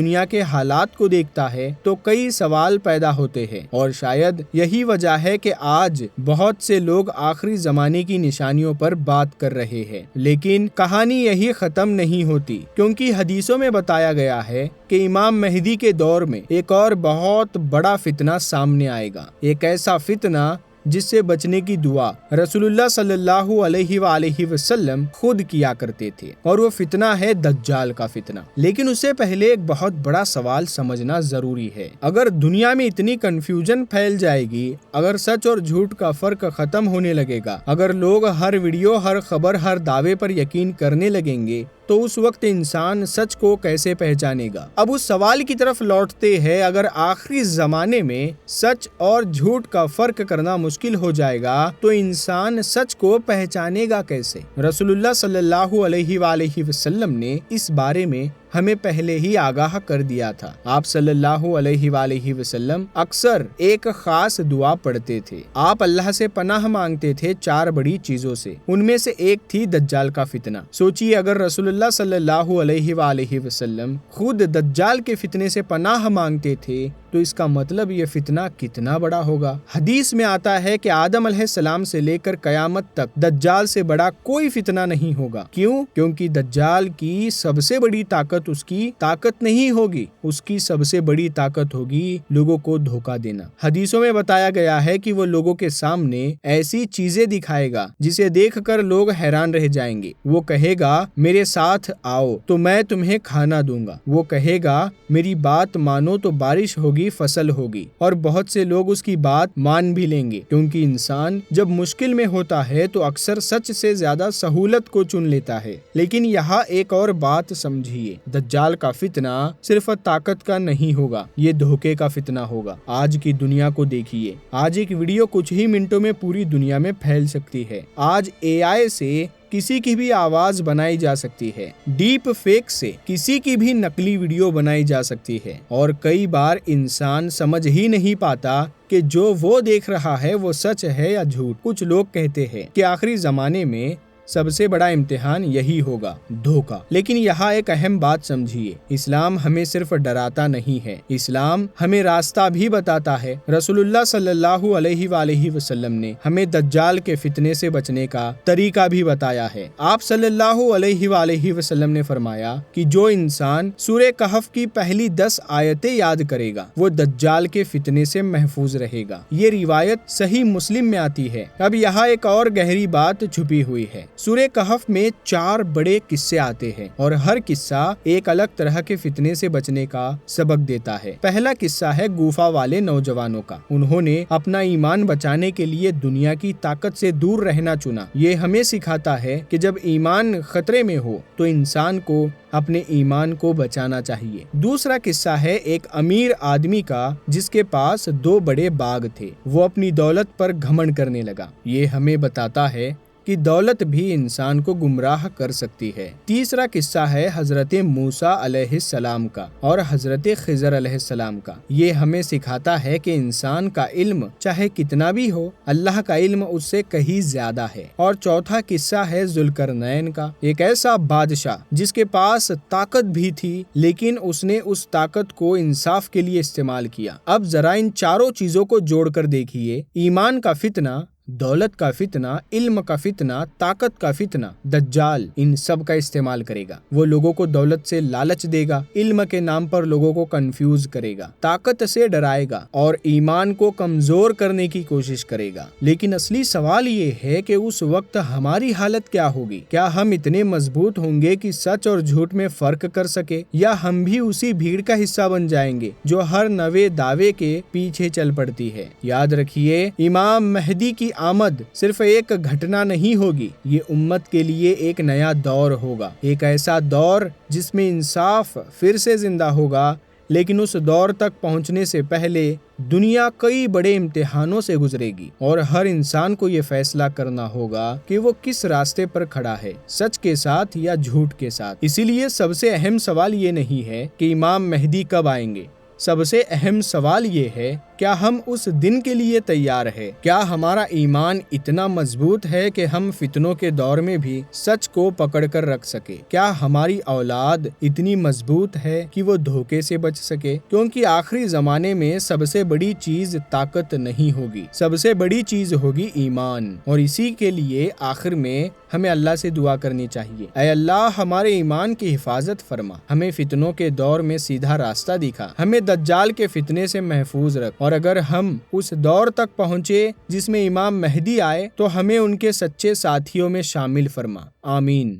دنیا کے حالات کو دیکھتا ہے تو کئی سوال پیدا ہوتے ہیں، اور شاید یہی وجہ ہے کہ آج بہت سے لوگ آخری زمانے کی نشانیوں پر بات کر رہے ہیں۔ لیکن کہانی یہی ختم نہیں ہوتی، کیونکہ حدیثوں میں بتایا گیا ہے کہ امام مہدی کے دور میں ایک اور بہت بڑا فتنہ سامنے آئے گا، ایک ایسا فتنہ جس سے بچنے کی دعا رسول اللہ صلی اللہ علیہ وآلہ وسلم خود کیا کرتے تھے، اور وہ فتنہ ہے دجال کا فتنہ۔ لیکن اس سے پہلے ایک بہت بڑا سوال سمجھنا ضروری ہے۔ اگر دنیا میں اتنی کنفیوژن پھیل جائے گی، اگر سچ اور جھوٹ کا فرق ختم ہونے لگے گا، اگر لوگ ہر ویڈیو، ہر خبر، ہر دعوے پر یقین کرنے لگیں گے، تو اس وقت انسان سچ کو کیسے پہچانے گا؟ اب اس سوال کی طرف لوٹتے ہیں، اگر آخری زمانے میں سچ اور جھوٹ کا فرق کرنا مشکل ہو جائے گا تو انسان سچ کو پہچانے گا کیسے؟ رسول اللہ صلی اللہ علیہ وآلہ وسلم نے اس بارے میں ہمیں پہلے ہی آگاہ کر دیا تھا۔ آپ صلی اللہ علیہ وآلہ وسلم اکثر ایک خاص دعا پڑھتے تھے۔ آپ اللہ سے پناہ مانگتے تھے 4 بڑی چیزوں سے، ان میں سے ایک تھی دجال کا فتنہ۔ سوچئے، اگر رسول اللہ صلی اللہ علیہ وآلہ وسلم خود دجال کے فتنے سے پناہ مانگتے تھے تو اس کا مطلب یہ فتنہ کتنا بڑا ہوگا۔ حدیث میں آتا ہے کہ آدم علیہ السلام سے لے کر قیامت تک دجال سے بڑا کوئی فتنہ نہیں ہوگا۔ کیوں؟ کیونکہ دجال کی سب سے بڑی طاقت اس کی طاقت نہیں ہوگی، اس کی سب سے بڑی طاقت ہوگی لوگوں کو دھوکہ دینا۔ حدیثوں میں بتایا گیا ہے کہ وہ لوگوں کے سامنے ایسی چیزیں دکھائے گا جسے دیکھ کر لوگ حیران رہ جائیں گے۔ وہ کہے گا میرے ساتھ آؤ تو میں تمہیں کھانا دوں گا، وہ کہے گا میری بات مانو تو بارش ہوگی، فصل ہوگی، اور بہت سے لوگ اس کی بات مان بھی لیں گے، کیونکہ انسان جب مشکل میں ہوتا ہے تو اکثر سچ سے زیادہ سہولت کو چن لیتا ہے۔ لیکن یہاں ایک اور بات سمجھیے، دجال کا فتنہ صرف طاقت کا نہیں ہوگا، یہ دھوکے کا فتنہ ہوگا۔ آج کی دنیا کو دیکھیے، آج ایک ویڈیو کچھ ہی منٹوں میں پوری دنیا میں پھیل سکتی ہے۔ آج AI سے کسی کی بھی آواز بنائی جا سکتی ہے، ڈیپ فیک سے کسی کی بھی نقلی ویڈیو بنائی جا سکتی ہے، اور کئی بار انسان سمجھ ہی نہیں پاتا کہ جو وہ دیکھ رہا ہے وہ سچ ہے یا جھوٹ۔ کچھ لوگ کہتے ہیں کہ آخری زمانے میں سب سے بڑا امتحان یہی ہوگا، دھوکہ۔ لیکن یہاں ایک اہم بات سمجھیے، اسلام ہمیں صرف ڈراتا نہیں ہے، اسلام ہمیں راستہ بھی بتاتا ہے۔ رسول اللہ صلی اللہ علیہ وآلہ وسلم نے ہمیں دجال کے فتنے سے بچنے کا طریقہ بھی بتایا ہے۔ آپ صلی اللہ علیہ وآلہ وسلم نے فرمایا کہ جو انسان سورہ کہف کی پہلی 10 آیتیں یاد کرے گا وہ دجال کے فتنے سے محفوظ رہے گا۔ یہ روایت صحیح مسلم میں آتی ہے۔ اب یہاں ایک اور گہری بات چھپی ہوئی ہے۔ سورہ کہف میں 4 بڑے قصے آتے ہیں، اور ہر قصہ ایک الگ طرح کے فتنے سے بچنے کا سبق دیتا ہے۔ پہلا قصہ ہے گوفا والے نوجوانوں کا۔ انہوں نے اپنا ایمان بچانے کے لیے دنیا کی طاقت سے دور رہنا چنا۔ یہ ہمیں سکھاتا ہے کہ جب ایمان خطرے میں ہو تو انسان کو اپنے ایمان کو بچانا چاہیے۔ دوسرا قصہ ہے ایک امیر آدمی کا جس کے پاس 2 بڑے باغ تھے، وہ اپنی دولت پر گھمنڈ کرنے لگا۔ یہ ہمیں بتاتا ہے کہ دولت بھی انسان کو گمراہ کر سکتی ہے۔ تیسرا قصہ ہے حضرت موسیٰ علیہ السلام کا اور حضرت خضر علیہ السلام کا۔ یہ ہمیں سکھاتا ہے کہ انسان کا علم چاہے کتنا بھی ہو، اللہ کا علم اس سے کہیں زیادہ ہے۔ اور چوتھا قصہ ہے ذوالقرنین کا، ایک ایسا بادشاہ جس کے پاس طاقت بھی تھی لیکن اس نے اس طاقت کو انصاف کے لیے استعمال کیا۔ اب ذرا ان چاروں چیزوں کو جوڑ کر دیکھیے، ایمان کا فتنہ، دولت کا فتنہ، علم کا فتنہ، طاقت کا فتنہ، دجال ان سب کا استعمال کرے گا۔ وہ لوگوں کو دولت سے لالچ دے گا، علم کے نام پر لوگوں کو کنفیوز کرے گا، طاقت سے ڈرائے گا اور ایمان کو کمزور کرنے کی کوشش کرے گا۔ لیکن اصلی سوال یہ ہے کہ اس وقت ہماری حالت کیا ہوگی؟ کیا ہم اتنے مضبوط ہوں گے کہ سچ اور جھوٹ میں فرق کر سکے، یا ہم بھی اسی بھیڑ کا حصہ بن جائیں گے جو ہر نوے دعوے کے پیچھے چل پڑتی ہے؟ یاد رکھیے، امام مہدی کی آمد صرف ایک گھٹنا نہیں ہوگی، یہ امت کے لیے ایک نیا دور ہوگا، ایک ایسا دور جس میں انصاف پھر سے زندہ ہوگا۔ لیکن اس دور تک پہنچنے سے پہلے دنیا کئی بڑے امتحانوں سے گزرے گی، اور ہر انسان کو یہ فیصلہ کرنا ہوگا کہ وہ کس راستے پر کھڑا ہے، سچ کے ساتھ یا جھوٹ کے ساتھ۔ اسی لیے سب سے اہم سوال یہ نہیں ہے کہ امام مہدی کب آئیں گے، سب سے اہم سوال یہ ہے کیا ہم اس دن کے لیے تیار ہے؟ کیا ہمارا ایمان اتنا مضبوط ہے کہ ہم فتنوں کے دور میں بھی سچ کو پکڑ کر رکھ سکے؟ کیا ہماری اولاد اتنی مضبوط ہے کہ وہ دھوکے سے بچ سکے؟ کیونکہ آخری زمانے میں سب سے بڑی چیز طاقت نہیں ہوگی، سب سے بڑی چیز ہوگی ایمان، اور اسی کے لیے آخر میں ہمیں اللہ سے دعا کرنی چاہیے، اے اللہ ہمارے ایمان کی حفاظت فرما، ہمیں فتنوں کے دور میں سیدھا راستہ دکھا، ہمیں دجال کے فتنے سے محفوظ رکھ، اور اگر ہم اس دور تک پہنچے جس میں امام مہدی آئے تو ہمیں ان کے سچے ساتھیوں میں شامل فرما، آمین۔